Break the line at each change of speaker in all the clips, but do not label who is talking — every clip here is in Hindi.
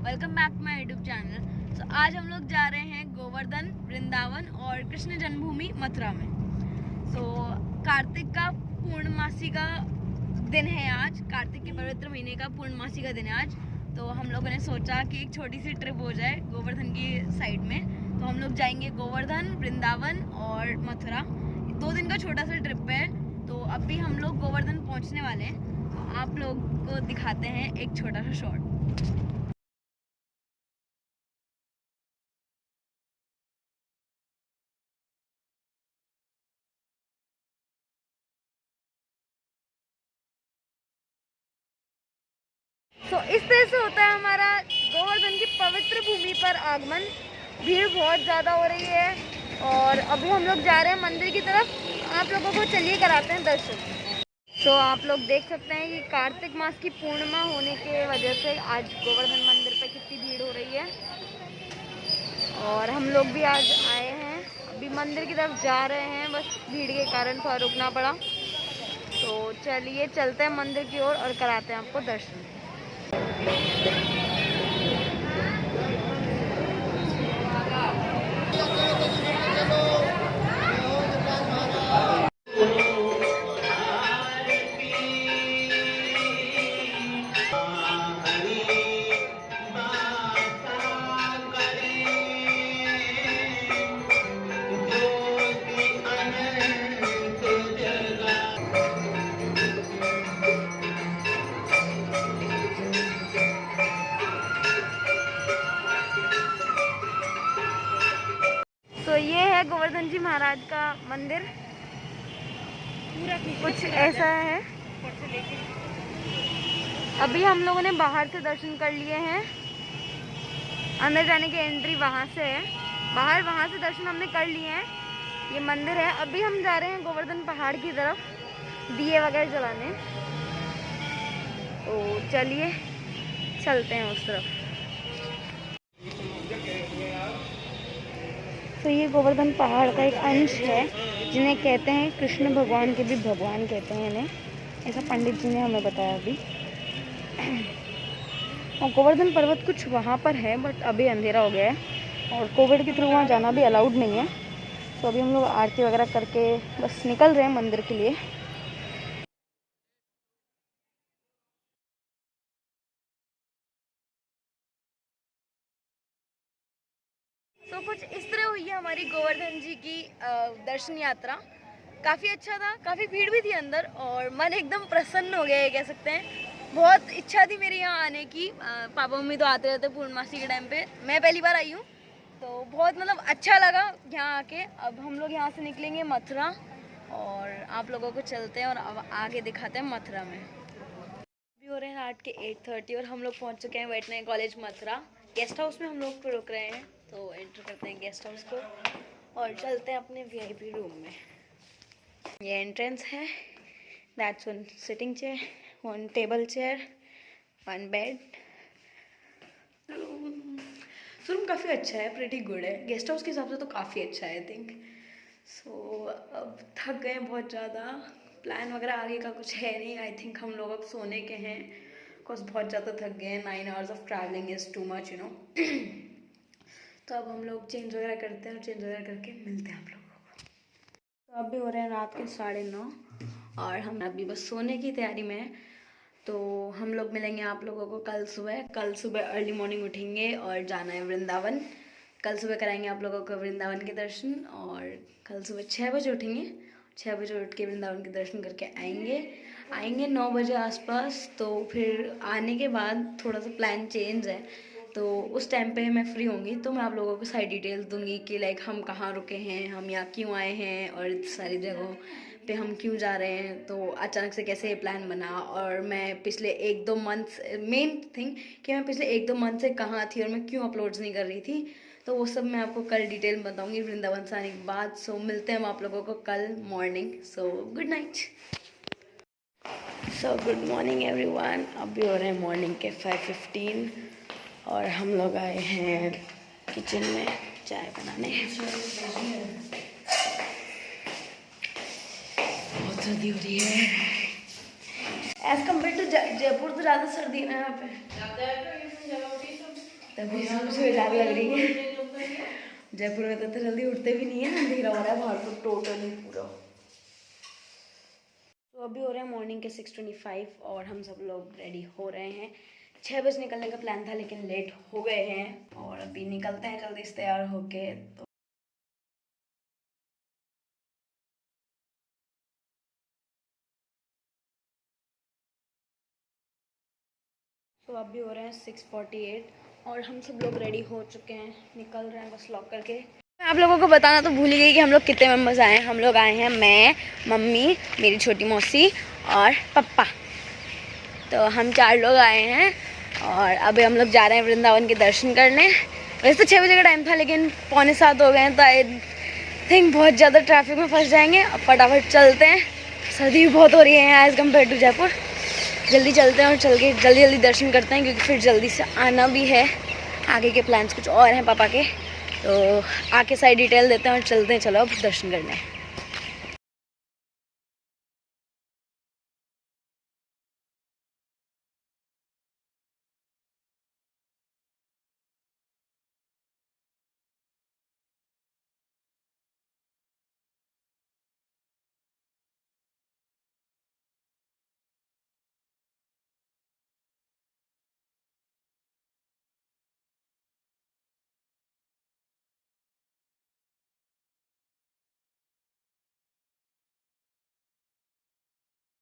Welcome back to my YouTube channel. So आज हम लोग जा रहे हैं गोवर्धन, वृंदावन और कृष्ण जन्मभूमि मथुरा में। सो कार्तिक का पूर्णमासी का दिन है आज, कार्तिक के पवित्र महीने का पूर्णमासी का दिन है आज। तो हम लोगों ने सोचा कि एक छोटी सी ट्रिप हो जाए गोवर्धन की साइड में। तो हम लोग जाएंगे गोवर्धन, वृंदावन और मथुरा। 2 दिन का छोटा सा ट्रिप है। तो अभी हम लोग गोवर्धन पहुंचने वाले हैं, तो आप लोग को दिखाते हैं एक छोटा सा शॉट। तो इस तरह से होता है हमारा गोवर्धन की पवित्र भूमि पर आगमन। भीड़ बहुत ज़्यादा हो रही है और अभी हम लोग जा रहे हैं मंदिर की तरफ। आप लोगों को चलिए कराते हैं दर्शन। तो आप लोग देख सकते हैं कि कार्तिक मास की पूर्णिमा होने के वजह से आज गोवर्धन मंदिर पे कितनी भीड़ हो रही है। और हम लोग भी आज आए हैं, अभी मंदिर की तरफ जा रहे हैं, बस भीड़ के कारण थोड़ा रुकना पड़ा। तो चलिए चलते हैं मंदिर की ओर और कराते हैं आपको दर्शन। तो ये है गोवर्धन जी महाराज का मंदिर, पूरा कुछ ऐसा है। अभी हम लोगों ने बाहर से दर्शन कर लिए हैं, अंदर जाने की एंट्री वहाँ से है। वहाँ से दर्शन हमने कर लिए हैं, ये मंदिर है। अभी हम जा रहे हैं गोवर्धन पहाड़ की तरफ दिए वगैरह जलाने। तो चलिए चलते हैं उस तरफ। तो ये गोवर्धन पहाड़ का एक अंश है, जिन्हें कहते हैं कृष्ण भगवान के भी भगवान कहते हैं इन्हें, ऐसा पंडित जी ने हमें बताया अभी। और गोवर्धन पर्वत कुछ वहाँ पर है, बट अभी अंधेरा हो गया है और कोविड के थ्रू वहाँ जाना भी अलाउड नहीं है। तो अभी हम लोग आरती वगैरह करके बस निकल रहे हैं मंदिर के लिए। तो कुछ इस तरह हुई है हमारी गोवर्धन जी की दर्शन यात्रा। काफ़ी अच्छा था, काफ़ी भीड़ भी थी अंदर और मन एकदम प्रसन्न हो गया, ये कह सकते हैं। बहुत इच्छा थी मेरी यहाँ आने की। पापा मम्मी तो आते रहते पूर्णमासी के टाइम पे, मैं पहली बार आई हूँ, तो बहुत मतलब अच्छा लगा यहाँ आके। अब हम लोग यहाँ से निकलेंगे मथुरा और आप लोगों को चलते हैं और अब आगे दिखाते हैं मथुरा में। अभी हो रहे हैं रात के 8:30 और हम लोग पहुँच चुके हैं veterinary college Mathura. Guest house में हम लोग को रुक रहे हैं, तो एंटर करते हैं गेस्ट हाउस को और चलते हैं अपने VIP रूम में। ये एंट्रेंस है। That's one sitting chair, 1 table chair, 1 bed. Room काफ़ी अच्छा है, प्रीटी गुड है, गेस्ट हाउस के हिसाब से तो काफ़ी अच्छा है आई थिंक। सो अब थक गए बहुत ज़्यादा, प्लान वगैरह आगे का कुछ है नहीं। आई थिंक हम लोग अब सोने के हैं, बिकॉज बहुत ज़्यादा थक गए हैं। 9 hours of travelling is too much, you know. तो अब हम लोग चेंज वगैरह करते हैं और चेंज वगैरह करके मिलते हैं आप लोगों को। तो अभी हो रहे हैं रात के 9:30 और हम अभी बस सोने की तैयारी में हैं। तो हम लोग मिलेंगे आप लोगों को कल सुबह अर्ली मॉर्निंग उठेंगे और जाना है वृंदावन। कल सुबह कराएंगे आप लोगों को वृंदावन के दर्शन और कल सुबह 6 बजे उठेंगे। 6 बजे उठ के वृंदावन के दर्शन करके आएंगे 9 बजे आसपास। तो फिर आने के बाद थोड़ा सा प्लान चेंज है, तो उस टाइम पे मैं फ्री होंगी तो मैं आप लोगों को सारी डिटेल्स दूंगी कि लाइक हम कहाँ रुके हैं, हम यहाँ क्यों आए हैं और सारी जगहों पे हम क्यों जा रहे हैं, तो अचानक से कैसे ये प्लान बना। और मैं पिछले 1-2 मंथ्स, मेन थिंग कि मैं पिछले 1-2 मंथ से कहाँ थी और मैं क्यों अपलोड्स नहीं कर रही थी, तो वो सब मैं आपको कल डिटेल में बताऊँगी वृंदावन से आने के बाद। सो मिलते हैं हम आप लोगों को कल morning. So good night. So good morning everyone. अभी हो रहे हैं मॉर्निंग के 5:15 और हम लोग आए हैं किचन में चाय बनाने। बहुत सर्दी हो रही है एज़ कम्पेयर टू जयपुर, तो ज़्यादा सर्दी है ना यहाँ पे। तभी मुझे डर लग रही है। जयपुर में तो इतना जल्दी उठते भी नहीं है, अंधेरा हो रहा है बाहर तो टोटली पूरा। तो अभी हो रहे हैं मॉर्निंग के 6:25 और हम सब लोग रेडी हो रहे हैं। 6 बजे निकलने का प्लान था लेकिन लेट हो गए हैं और अभी निकलते हैं जल्दी से तैयार होके। तो अभी हो रहे हैं 6:48 और हम सब लोग रेडी हो चुके हैं, निकल रहे हैं बस लॉक करके। मैं आप लोगों को बताना तो भूल ही गई कि हम लोग कितने मेम्बर्स आए हैं। हम लोग आए हैं मैं, मम्मी, मेरी छोटी मौसी और पप्पा। तो हम 4 लोग आए हैं और अभी हम लोग जा रहे हैं वृंदावन के दर्शन करने। वैसे तो 6 बजे का टाइम था लेकिन 6:45 हो गए हैं तो आई थिंक बहुत ज़्यादा ट्रैफिक में फंस जाएंगे। अब फटाफट चलते हैं, सर्दी भी बहुत हो रही है एज़ कम्पेयर टू जयपुर। जल्दी चलते हैं और चल के जल्दी जल्दी दर्शन करते हैं क्योंकि फिर जल्दी से आना भी है। आगे के प्लान्स कुछ और हैं पापा के, तो आके सारी डिटेल देते हैं और चलते हैं। चलो अब दर्शन करने।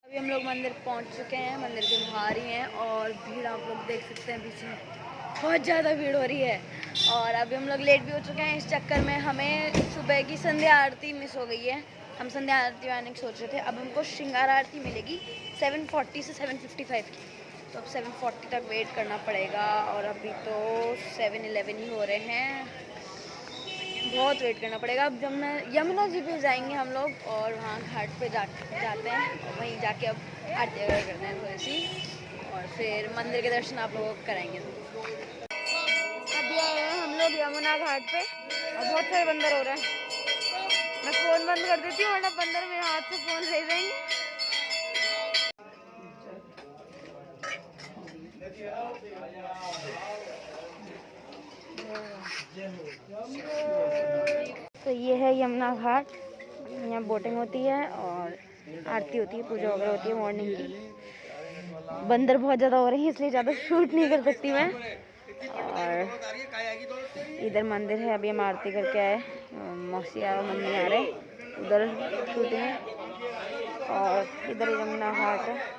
अभी हम लोग मंदिर पहुंच चुके हैं, मंदिर के बाहर ही हैं और भीड़ आप लोग देख सकते हैं पीछे, बहुत ज़्यादा भीड़ हो रही है। और अभी हम लोग लेट भी हो चुके हैं, इस चक्कर में हमें सुबह की संध्या आरती मिस हो गई है। हम संध्या आरती आने की सोच रहे थे, अब हमको श्रृंगार आरती मिलेगी 7:40 से 7:55 की, तो अब 7:40 तक वेट करना पड़ेगा। और अभी तो 7:11 ही हो रहे हैं, बहुत वेट करना पड़ेगा। अब यमुना जी पे जाएंगे हम लोग और वहाँ घाट पे जाते हैं और वहीं जाके अब आरती वगैरह करते हैं थोड़ी सी और फिर मंदिर के दर्शन आप लोगों को कराएंगे। अभी आए हैं हम लोग यमुना घाट पे और बहुत सारे बंदर हो रहे हैं। मैं फ़ोन बंद कर देती हूँ वरना बंदर मेरे हाथ से फ़ोन ले जाएंगे। तो ये है यमुना घाट, यहाँ बोटिंग होती है और आरती होती है, पूजा वगैरह होती है मॉर्निंग की। बंदर बहुत ज़्यादा हो रहे हैं इसलिए ज़्यादा शूट नहीं कर सकती मैं। और इधर मंदिर है, अभी हम आरती करके आए, मौसी आ रहे, मम्मी आ रहे, उधर शूटिंग है और इधर यमुना घाट है।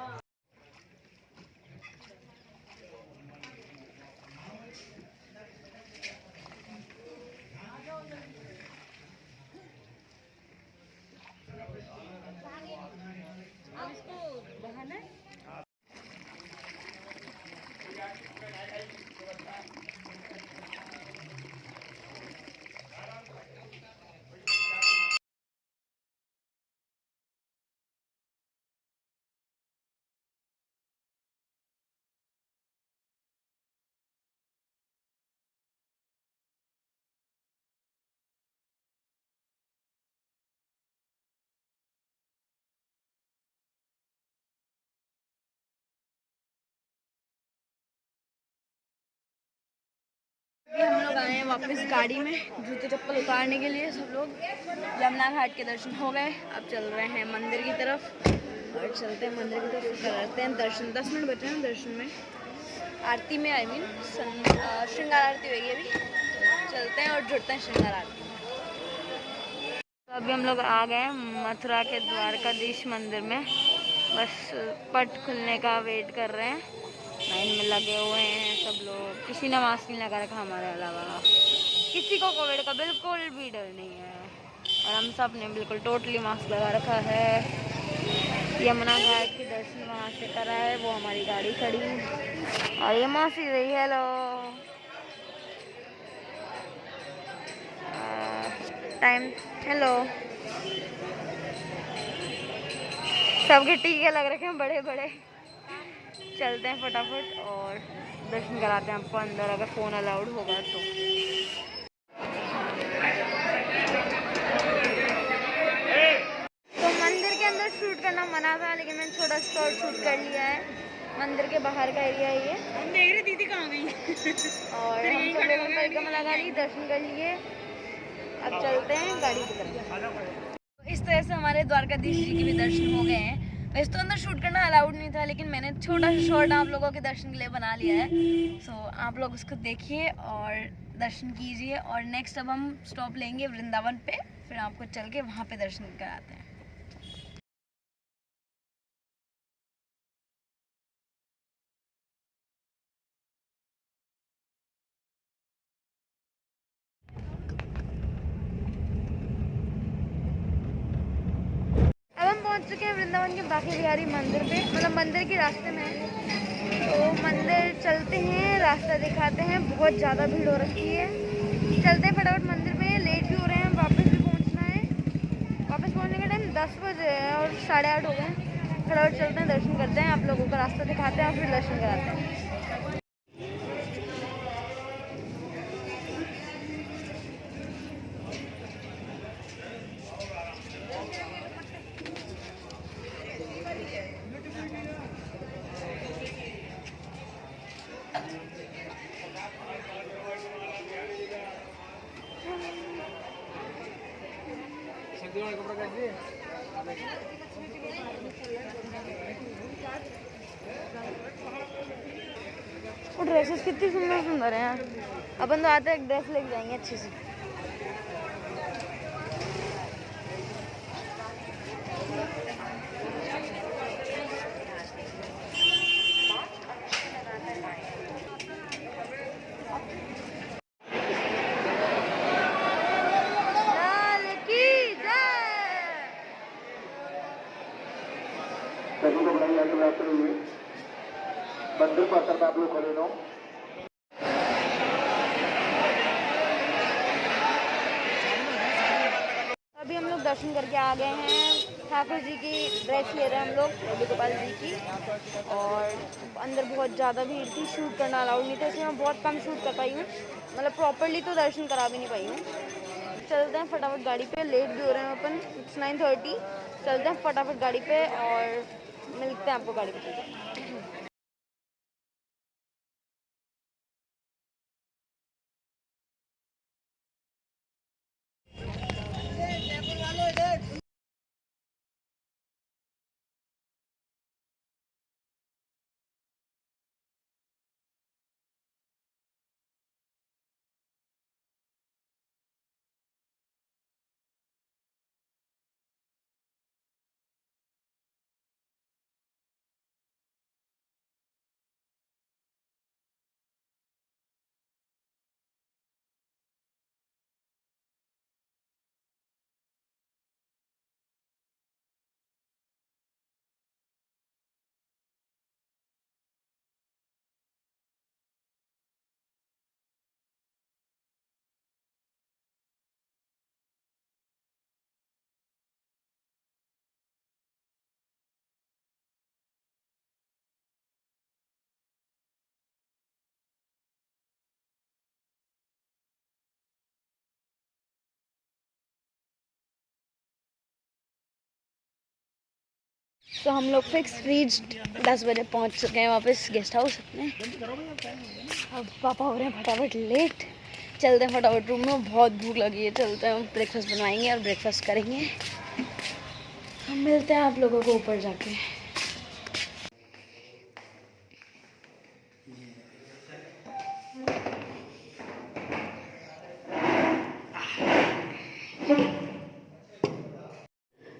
हम लोग आए हैं वापस गाड़ी में जूते चप्पल उतारने के लिए। सब लोग यमुना घाट के दर्शन हो गए, अब चल रहे हैं मंदिर की तरफ और चलते हैं मंदिर की तरफ, करते हैं दर्शन। 10 मिनट बचे हैं दर्शन में, आरती में श्रृंगार आरती होगी अभी, तो चलते हैं और जुड़ते हैं श्रृंगार आरती में। तो अभी हम लोग आ गए मथुरा के द्वारकाधीश मंदिर में, बस पट खुलने का वेट कर रहे हैं। लाइन में लगे हुए हैं सब लोग, किसी ने मास्क नहीं लगा रखा हमारे अलावा, किसी को कोविड का बिल्कुल भी डर नहीं है और हम सब ने बिल्कुल टोटली मास्क लगा रखा है। यमुना घाट के दर्शन वहाँ से करा है, वो हमारी गाड़ी खड़ी और ये मौसी रही। Hello, time, hello. सबके टीके लग रखे हैं बड़े बड़े। चलते हैं फटाफट और दर्शन कराते हैं आपको अंदर, अगर फ़ोन अलाउड होगा तो। तो मंदिर के अंदर शूट करना मना था लेकिन मैंने छोटा शॉट शूट कर लिया है। मंदिर के बाहर का एरिया है ये। हम देख रहे दीदी कहाँ गई।
और हम सब लोगों ने परिक्रमा लगा ली, दर्शन कर लिए। अब चलते हैं गाड़ी की तरफ। इस तरह से हमारे द्वारकाधीश जी के भी दर्शन हो गए हैं। वैसे तो अंदर शूट करना अलाउड नहीं था, लेकिन मैंने छोटा सा शॉर्ट आप लोगों के दर्शन के लिए बना लिया है। सो आप लोग उसको देखिए और दर्शन कीजिए। और नेक्स्ट अब हम स्टॉप लेंगे वृंदावन पे, फिर आपको चल के वहाँ पे दर्शन कराते हैं। अब हम पहुंच चुके हैं वृंदावन के बांके बिहारी मंदिर पे, मतलब मंदिर के रास्ते में हैं। तो मंदिर चलते हैं, रास्ता दिखाते हैं। बहुत ज़्यादा भीड़ हो रखी है। चलते हैं फटाफट मंदिर में, लेट भी हो रहे हैं, वापस भी पहुंचना है। वापस पहुंचने का टाइम 10 बजे है और 8:30 हो गए हैं। फटाफट चलते हैं, दर्शन करते हैं, आप लोगों का रास्ता दिखाते हैं और फिर दर्शन कराते हैं। वो ड्रेसेस कितनी सुंदर सुंदर हैं यार। अपन तो आते एक ड्रेस लेके जाएंगे अच्छी सी।
सभी लोग नहीं आते आते हुए मंदिर परिसर में आप लोग खड़े रहो।
अभी हम लोग दर्शन करके आ गए हैं। ठाकुर जी की ड्रेस ले रहे हैं हम लोग, रवि गोपाल जी की। और अंदर बहुत ज़्यादा भीड़ थी, शूट करना अलाउड नहीं था, इसलिए मैं बहुत कम शूट कर पाई हूँ। मतलब प्रॉपरली तो दर्शन करा भी नहीं पाई हूँ। चलते हैं फटाफट गाड़ी पे, लेट भी हो रहे हैं अपन, 9:30। चलते हैं फटाफट गाड़ी पे और मिलते हैं आपको गाड़ी पे। तो हम लोग फिक्स रीच्ड 10 बजे पहुंच चुके हैं वापस गेस्ट हाउस अपने। अब पापा हो रहे हैं फटाफट लेट। चलते हैं फटाफट रूम में, बहुत भूख लगी है। चलते हैं, ब्रेकफास्ट बनवाएंगे और ब्रेकफास्ट करेंगे। हम मिलते हैं आप लोगों को ऊपर जाके।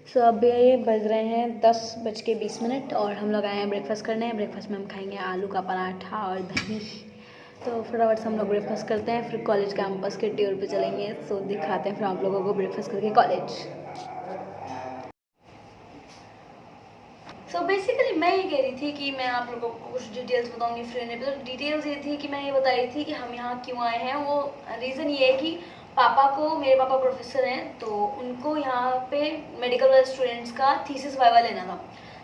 सो अभी ये बज रहे हैं 10:20 और हम लोग आए हैं ब्रेकफास्ट करने। ब्रेकफास्ट में हम खाएंगे आलू का पराठा और दही। तो फटाफट से हम लोग ब्रेकफास्ट करते हैं, फिर कॉलेज कैंपस के टूर पे चलेंगे। सो दिखाते हैं फिर आप लोगों को ब्रेकफास्ट करके कॉलेज। सो बेसिकली मैं ये कह रही थी कि मैं आप लोगों को कुछ डिटेल्स बताऊंगी फ्रेंड ने। तो डिटेल्स ये थी कि मैं ये बता रही थी कि हम यहाँ क्यों आए हैं। वो रीज़न ये है कि मेरे पापा प्रोफेसर हैं, तो उनको यहाँ पे मेडिकल वाले स्टूडेंट्स का थीसिस वाइवा लेना था।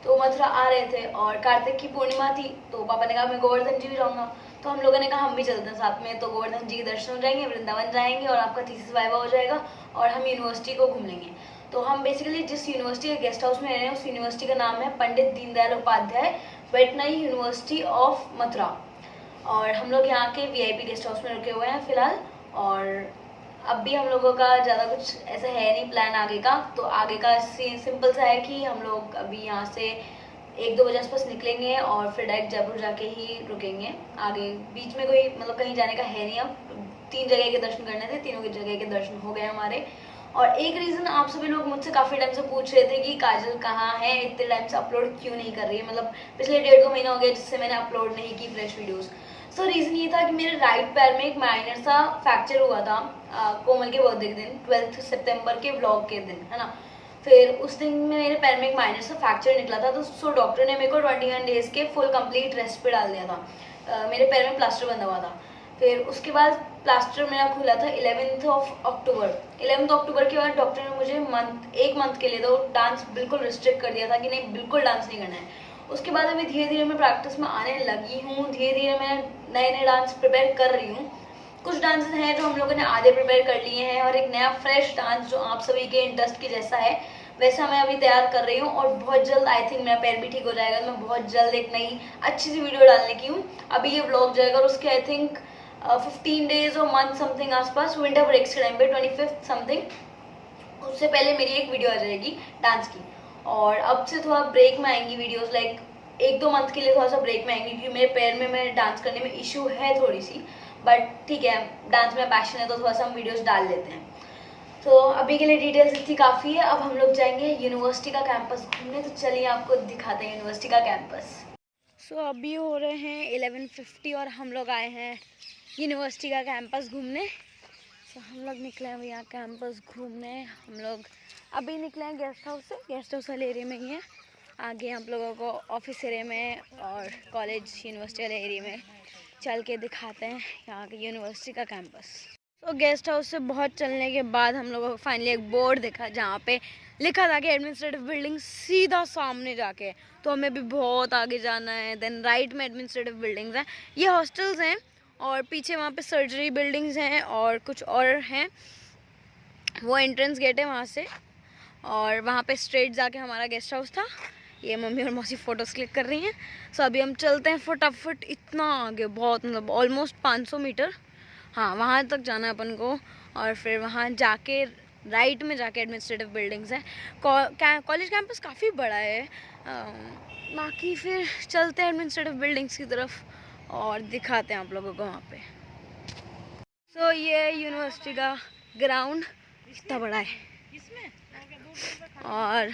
तो मथुरा आ रहे थे और कार्तिक की पूर्णिमा थी, तो पापा ने कहा मैं गोवर्धन जी भी जाऊँगा। तो हम लोगों ने कहा हम भी चलते हैं साथ में। तो गोवर्धन जी के दर्शन हो जाएंगे, वृंदावन जाएंगे और आपका थीसिस वाइवा हो जाएगा और हम यूनिवर्सिटी को घूम लेंगे। तो हम बेसिकली जिस यूनिवर्सिटी के गेस्ट हाउस में रह रहे हैं उस यूनिवर्सिटी का नाम है Pandit Deendayal Upadhyay veterinary university of Mathura. और हम लोग यहाँ के VIP गेस्ट हाउस में रुके हुए हैं फ़िलहाल। और अब भी हम लोगों का ज़्यादा कुछ ऐसा है नहीं प्लान आगे का। तो आगे का सीन सिंपल सा है कि हम लोग अभी यहाँ से 1-2 बजे आसपास निकलेंगे और फिर डायरेक्ट जयपुर जाके ही रुकेंगे। आगे बीच में कोई मतलब कहीं जाने का है नहीं। अब 3 जगह के दर्शन करने थे, तीनों की जगह के दर्शन हो गए हमारे। और एक रीज़न आप सभी लोग मुझसे काफ़ी टाइम से पूछ रहे थे कि काजल कहाँ है, इतने टाइम से अपलोड क्यों नहीं कर रही है। मतलब पिछले 1.5-2 महीना हो गया जिससे मैंने अपलोड नहीं की फ्रेश वीडियोस। सो रीज़न ये था कि मेरे राइट पैर में एक माइनर सा फ्रैक्चर हुआ था कोमल के बर्थडे के दिन, 12 सितंबर के व्लॉग के दिन, है ना। फिर उस दिन में मेरे पैर में एक माइनर सा फ्रैक्चर निकला था। तो डॉक्टर ने मेरे को 21 डेज़ के फुल कंप्लीट रेस्ट पे डाल दिया था। मेरे पैर में प्लास्टर बंधा हुआ था। फिर उसके बाद प्लास्टर मेरा खुला था 11 अक्टूबर। 11 अक्टूबर के बाद डॉक्टर ने मुझे एक मंथ के लिए तो डांस बिल्कुल रिस्ट्रिक्ट कर दिया था कि नहीं, बिल्कुल डांस नहीं करना है। उसके बाद अभी धीरे धीरे मैं प्रैक्टिस में आने लगी हूँ, धीरे धीरे मैं नए नए डांस प्रिपेयर कर रही हूँ। कुछ डांसेस हैं जो हम लोगों ने आधे प्रिपेयर कर लिए हैं और एक नया फ्रेश डांस जो आप सभी के इंटरेस्ट के जैसा है वैसा मैं अभी तैयार कर रही हूँ। और बहुत जल्द आई थिंक मेरा पैर भी ठीक हो जाएगा। मैं बहुत जल्द एक नई अच्छी सी वीडियो डालने की हूँ। अभी ये व्लॉग जाएगा और उसके आई थिंक 15 डेज और मंथ समथिंग आसपास विंटर ब्रेक्स के टाइम पे 25 समथिंग उससे पहले मेरी एक वीडियो आ जाएगी डांस की। और अब से थोड़ा ब्रेक में आएंगी वीडियोस, लाइक 1-2 मंथ के लिए थोड़ा सा ब्रेक में आएंगी क्योंकि मेरे पैर में मैं डांस करने में इशू है थोड़ी सी। बट ठीक है, डांस में पैशन है तो थोड़ा सा हम वीडियोस डाल लेते हैं। तो अभी के लिए डिटेल्स इतनी काफ़ी है। अब हम लोग जाएंगे यूनिवर्सिटी का कैंपस घूमने। तो चलिए आपको दिखाते हैं यूनिवर्सिटी का कैंपस।
सो अभी हो रहे हैं 11:50 और हम लोग आए हैं यूनिवर्सिटी का कैंपस घूमने। तो हम लोग निकले हैं यहाँ कैंपस घूमने। हम लोग अभी निकले हैं गेस्ट हाउस से। गेस्ट हाउस वाले एरिया में ही है। आगे आप लोगों को ऑफिस एरिया में और कॉलेज यूनिवर्सिटी वाले एरिया में चल के दिखाते हैं यहाँ के यूनिवर्सिटी का कैंपस। तो गेस्ट हाउस से बहुत चलने के बाद हम लोगों को फाइनली एक बोर्ड दिखा जहाँ पे लिखा था कि एडमिनिस्ट्रेटिव बिल्डिंग सीधा सामने जाके। तो हमें भी बहुत आगे जाना है। देन राइट में एडमिनिस्ट्रेटिव बिल्डिंग्स हैं, ये हॉस्टल्स हैं और पीछे वहाँ पे सर्जरी बिल्डिंग्स हैं और कुछ और हैं। वो एंट्रेंस गेट है वहाँ से और वहाँ पे स्ट्रेट जाके हमारा गेस्ट हाउस था। ये मम्मी और मौसी फ़ोटोज़ क्लिक कर रही हैं। सो अभी हम चलते हैं फटाफट। इतना आगे, बहुत मतलब ऑलमोस्ट 500 मीटर, हाँ वहाँ तक जाना है अपन को। और फिर वहाँ जाके राइट में जाके एडमिनिस्ट्रेटिव बिल्डिंग्स है। कॉलेज कैंपस काफ़ी बड़ा है। बाकी फिर चलते हैं एडमिनिस्ट्रेटिव बिल्डिंग्स की तरफ और दिखाते हैं आप लोगों को वहाँ पे। सो ये यूनिवर्सिटी का ग्राउंड इतना बड़ा है और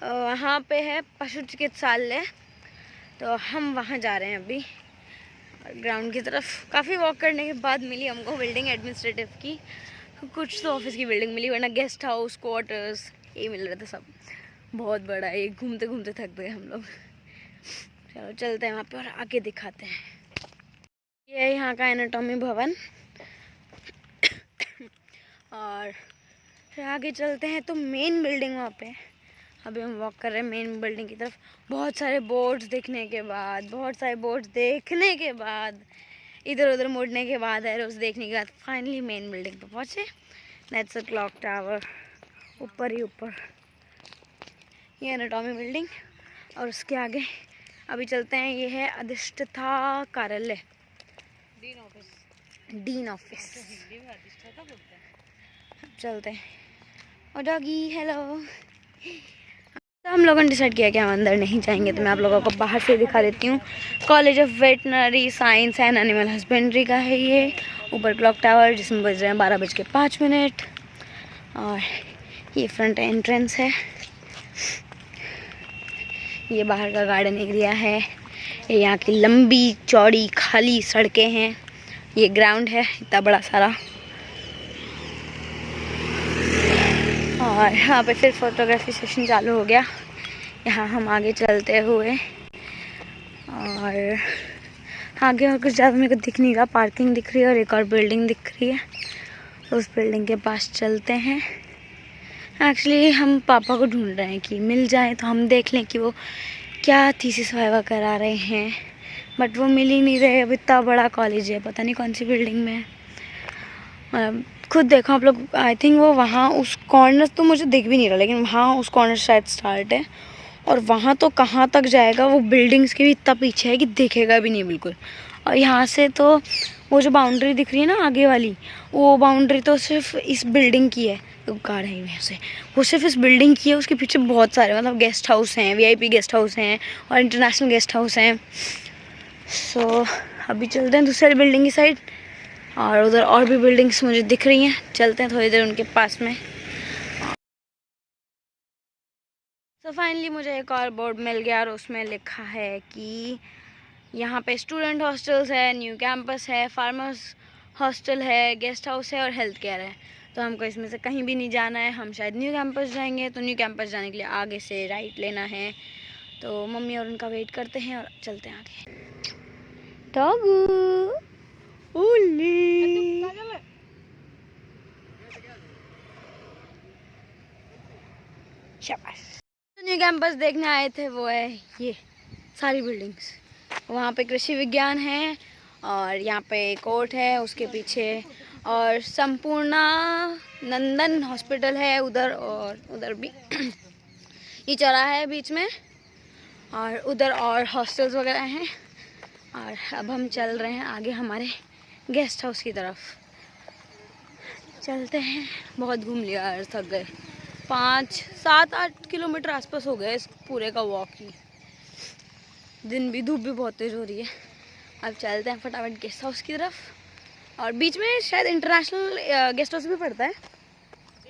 वहाँ पे है पशु चिकित्सालय। तो हम वहाँ जा रहे हैं अभी ग्राउंड की तरफ। काफ़ी वॉक करने के बाद मिली हमको बिल्डिंग एडमिनिस्ट्रेटिव की। कुछ तो ऑफिस की बिल्डिंग मिली, वरना गेस्ट हाउस, क्वार्टर्स ये मिल रहे थे सब। बहुत बड़ा है, घूमते घूमते थक गए हम लोग। चलो चलते हैं वहाँ पे और आगे दिखाते हैं। ये है यहाँ का एनाटॉमी भवन। और फिर आगे चलते हैं तो मेन बिल्डिंग वहाँ पे। अभी हम वॉक कर रहे हैं मेन बिल्डिंग की तरफ। बहुत सारे बोर्ड्स देखने के बाद इधर उधर मुड़ने के बाद एरोस देखने के बाद फाइनली मेन बिल्डिंग पे पहुँचे। दैट्स अ क्लॉक टावर, ऊपर ही ऊपर ये एनाटॉमी बिल्डिंग। और उसके आगे अभी चलते हैं, ये है अधिष्ठता कार्यालय, डीन ऑफिस। चलते हैं। और डॉगी हेलो। तो हम लोगों ने डिसाइड किया कि हम अंदर नहीं जाएंगे, तो मैं आप लोगों को बाहर से दिखा देती हूँ। College of veterinary science and animal husbandry का है ये। ऊपर क्लॉक टावर जिसमें बज रहे हैं 12:05। और ये फ्रंट एंट्रेंस है। ये बाहर का गार्डन एरिया है। ये यहाँ की लंबी चौड़ी खाली सड़कें हैं। ये ग्राउंड है इतना बड़ा सारा। और यहाँ पे फिर फोटोग्राफी सेशन चालू हो गया। यहाँ हम आगे चलते हुए और आगे और कुछ ज़्यादा मेरे को दिख नहीं रहा। पार्किंग दिख रही है और एक और बिल्डिंग दिख रही है। उस बिल्डिंग के पास चलते हैं। एक्चुअली हम पापा को ढूंढ रहे हैं कि मिल जाए तो हम देख लें कि वो क्या थीसिस वाइवा करा रहे हैं, बट वो मिल ही नहीं रहे। अब इतना बड़ा कॉलेज है, पता नहीं कौन सी बिल्डिंग में है। खुद देखो आप लोग, आई थिंक वो वहाँ उस कॉर्नर तो मुझे दिख भी नहीं रहा, लेकिन वहाँ उस कॉर्नर शायद स्टार्ट है। और वहाँ तो कहाँ तक जाएगा, वो बिल्डिंग्स के भी इतना पीछे है कि दिखेगा भी नहीं बिल्कुल। और यहाँ से तो वो जो बाउंड्री दिख रही है ना आगे वाली, वो बाउंड्री तो सिर्फ इस बिल्डिंग की है। तो कार है वहाँ से, वो सिर्फ इस बिल्डिंग की है। उसके पीछे बहुत सारे मतलब गेस्ट हाउस हैं, वीआईपी गेस्ट हाउस हैं और इंटरनेशनल गेस्ट हाउस हैं। सो अभी चलते हैं दूसरी बिल्डिंग की साइड, और उधर और भी बिल्डिंग्स मुझे दिख रही हैं। चलते हैं थोड़ी देर उनके पास में। तो फाइनली मुझे एक और बोर्ड मिल गया और उसमें लिखा है कि यहाँ पे स्टूडेंट हॉस्टल्स है, न्यू कैंपस है, फार्मर्स हॉस्टल है, गेस्ट हाउस है और हेल्थ केयर है। तो हमको इसमें से कहीं भी नहीं जाना है, हम शायद न्यू कैंपस जाएंगे। तो न्यू कैंपस जाने के लिए आगे से राइट लेना है। तो मम्मी और उनका वेट करते हैं और चलते हैं आगे। डॉगू ओली शाबाश। तो न्यू कैंपस देखने आए थे, वो है ये सारी बिल्डिंग्स। वहाँ पे कृषि विज्ञान है और यहाँ पे कोर्ट है उसके पीछे, और संपूर्णा नंदन हॉस्पिटल है उधर, और उधर भी ये चौराहा है बीच में, और उधर और हॉस्टल्स वगैरह हैं। और अब हम चल रहे हैं आगे हमारे गेस्ट हाउस की तरफ। चलते हैं, बहुत घूम लिया यार, थक गए। 5, 7, 8 किलोमीटर आसपास हो गए इस पूरे का वॉक ही। दिन भी, धूप भी बहुत तेज़ हो रही है। अब चलते हैं फटाफट गेस्ट हाउस की तरफ। और बीच में शायद इंटरनेशनल गेस्ट हाउस भी पड़ता है।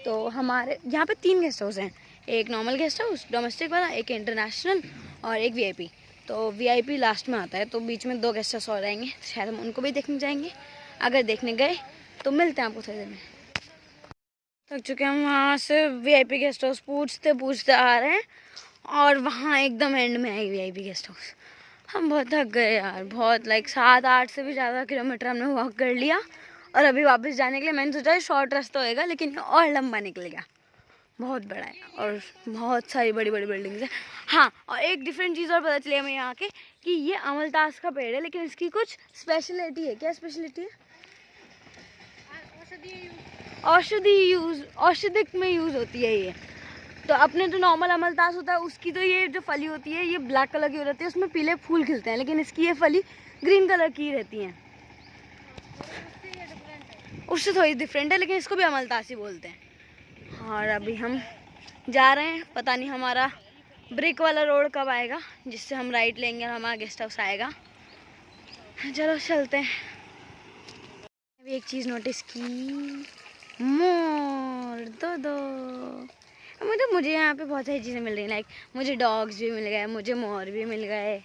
तो हमारे यहाँ पे 3 गेस्ट हाउस हैं, एक नॉर्मल गेस्ट हाउस डोमेस्टिक वाला, एक इंटरनेशनल और एक वीआईपी। तो वीआईपी लास्ट में आता है, तो बीच में 2 गेस्ट हाउस और रहेंगे। शायद हम उनको भी देखने जाएंगे। अगर देखने गए तो मिलते हैं आपको थोड़ी देर में। थक चुके हैं हम, वहाँ से वीआईपी गेस्ट हाउस पूछते पूछते आ रहे हैं, और वहाँ एकदम एंड में है वीआईपी गेस्ट हाउस। हम बहुत थक गए यार, बहुत 7, 8 से भी ज़्यादा किलोमीटर हमने वॉक कर लिया। और अभी वापस जाने के लिए मैंने सोचा शॉर्ट रास्ता होएगा, लेकिन और लंबा निकल गया। बहुत बड़ा है और बहुत सारी बड़ी बड़ी बिल्डिंग्स हैं। हाँ, और एक डिफरेंट चीज़ और पता चली हमें यहाँ के, कि ये अमलतास का पेड़ है, लेकिन इसकी कुछ स्पेशलिटी है। क्या स्पेशलिटी है? औषधिक में यूज़ होती है ये। तो अपने जो नॉर्मल अमलतास होता है उसकी तो ये जो फली होती है ये ब्लैक कलर की हो रहती है, उसमें पीले फूल खिलते हैं, लेकिन इसकी ये फली ग्रीन कलर की रहती हैं। उससे थोड़ी डिफरेंट है, लेकिन इसको भी अमलतास ही बोलते हैं। और अभी हम जा रहे हैं, पता नहीं हमारा ब्रिक वाला रोड कब आएगा जिससे हम राइट लेंगे और हमारा गेस्ट हाउस आएगा। चलो चलते हैं। अभी एक चीज़ नोटिस की, मोर दो। मुझे यहाँ पे बहुत सारी चीज़ें मिल रही हैं। मुझे डॉग्स भी मिल गए, मुझे मोर भी मिल गए।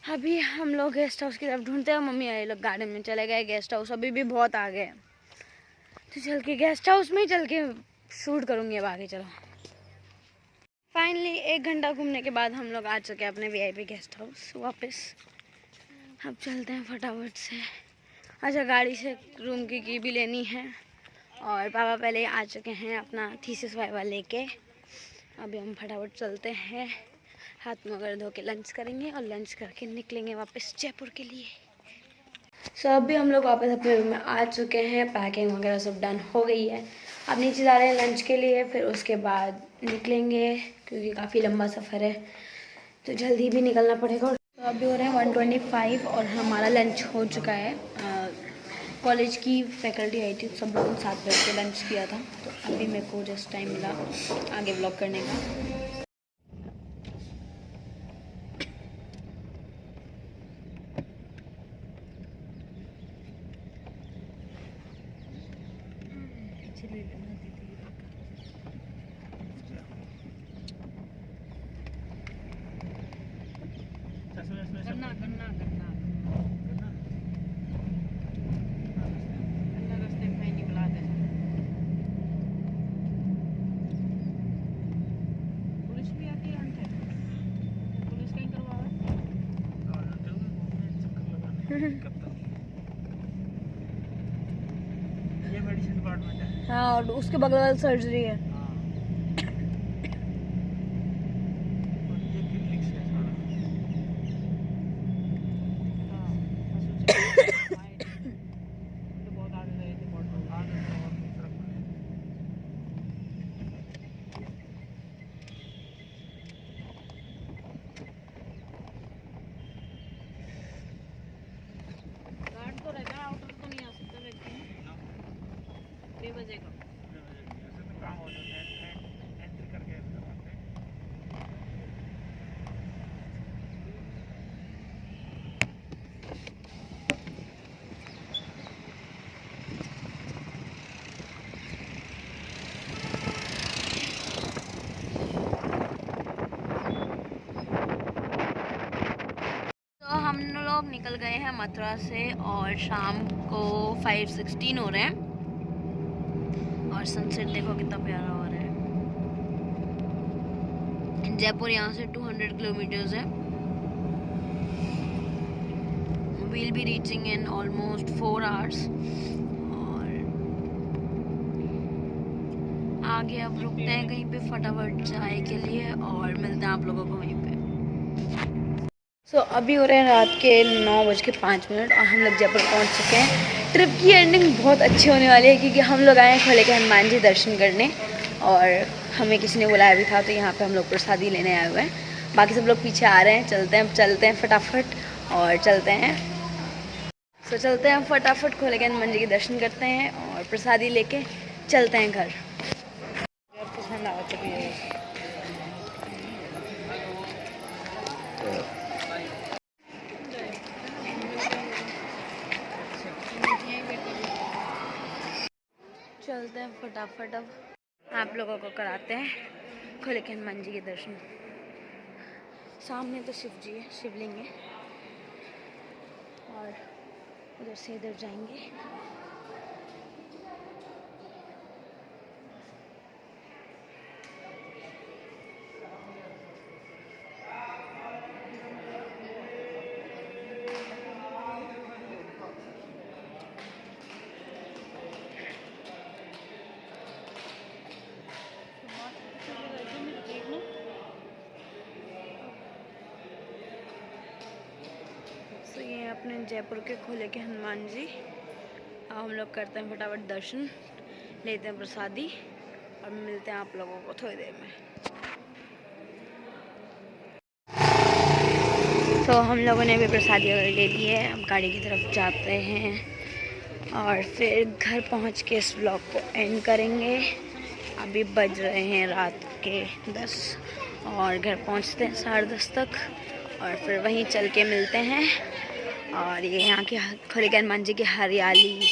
अभी हम लोग गेस्ट हाउस की तरफ ढूंढते हैं, मम्मी ये लोग गार्डन में चले गए। गेस्ट हाउस अभी भी बहुत आ गए, तो चल के गेस्ट हाउस में ही चल के शूट करूँगी अब आगे। चलो, फाइनली 1 घंटा घूमने के बाद हम लोग आ चुके हैं अपने वीआईपी गेस्ट हाउस वापस। अब चलते हैं फटाफट से। अच्छा, गाड़ी से रूम की भी लेनी है, और पापा पहले आ चुके हैं अपना थीसिस वाइवा लेके। अभी हम फटाफट चलते हैं, हाथ मुँह वगैरह धो के लंच करेंगे और लंच करके निकलेंगे वापस जयपुर के लिए। सो अभी हम लोग वापस अपने रूम में आ चुके हैं, पैकिंग वगैरह सब डन हो गई है। अब नीचे जा रहे हैं लंच के लिए, फिर उसके बाद निकलेंगे क्योंकि काफ़ी लंबा सफ़र है तो जल्दी भी निकलना पड़ेगा। तो अभी हो रहे हैं 1:25 और हमारा लंच हो चुका है। कॉलेज की फैकल्टी आई थी, सब लोगों ने साथ बैठ के लंच किया था। तो अभी मेरे को जस्ट टाइम मिला आगे व्लॉग करने का।
ये मेडिसिन डिपार्टमेंट है।
हाँ, और उसके बगल वाला सर्जरी है।
लोग निकल गए हैं मथुरा से और शाम को 5:16 हो रहे हैं और सनसेट देखो कितना प्यारा हो रहा है। जयपुर यहाँ से 200 किलोमीटर्स है। We'll be reaching in almost 4 hours और आगे अब रुकते हैं कहीं पे फटाफट चाय के लिए और मिलते हैं आप लोगों को वहीं पे।
अभी हो रहे हैं रात के 9:05 और हम लोग जयपुर पहुंच चुके हैं। ट्रिप की एंडिंग बहुत अच्छी होने वाली है क्योंकि हम लोग आए हैं खोले के हनुमान जी दर्शन करने और हमें किसी ने बुलाया भी था, तो यहाँ पे हम लोग प्रसादी लेने आए हुए हैं। बाकी सब लोग पीछे आ रहे हैं। चलते हैं फटाफट और चलते हैं। चलते हैं फटाफट खोले के हनुमान जी के दर्शन करते हैं और प्रसादी लेके चलते हैं घर। पसंद आ चुकी है। चलते हैं फटाफट। अब आप लोगों को कराते हैं खोले के हनुमान जी के दर्शन। सामने तो शिव जी है, शिवलिंग है और उधर से इधर जाएंगे। तो ये अपने जयपुर के खोले के हनुमान जी। अब हम लोग करते हैं फटाफट दर्शन, लेते हैं प्रसादी और मिलते हैं आप लोगों को थोड़ी देर में। तो हम लोगों ने भी प्रसादी वगैरह ले ली है। अब गाड़ी की तरफ जाते हैं और फिर घर पहुंच के इस व्लॉग को एंड करेंगे। अभी बज रहे हैं रात के 10 और घर पहुंचते हैं 10:30 तक और फिर वहीं चल के मिलते हैं। और ये यहाँ के खोले के हनुमान जी की हरियाली,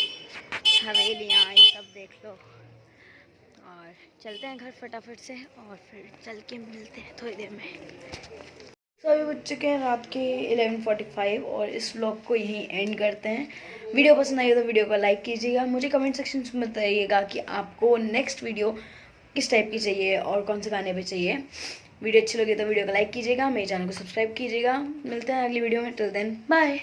हवेलियाँ, ये सब देख लो और चलते हैं घर फटाफट से और फिर चल के मिलते हैं थोड़ी देर में। अभी बज चुके हैं रात के 11:45 और इस व्लॉग को यहीं एंड करते हैं। वीडियो पसंद आई तो वीडियो को लाइक कीजिएगा। मुझे कमेंट सेक्शन में बताइएगा कि आपको नेक्स्ट वीडियो किस टाइप की चाहिए और कौन से गाने पे चाहिए। वीडियो अच्छी लगी तो वीडियो को लाइक कीजिएगा, मेरे चैनल को सब्सक्राइब कीजिएगा। मिलते हैं अगली वीडियो में। Till then bye.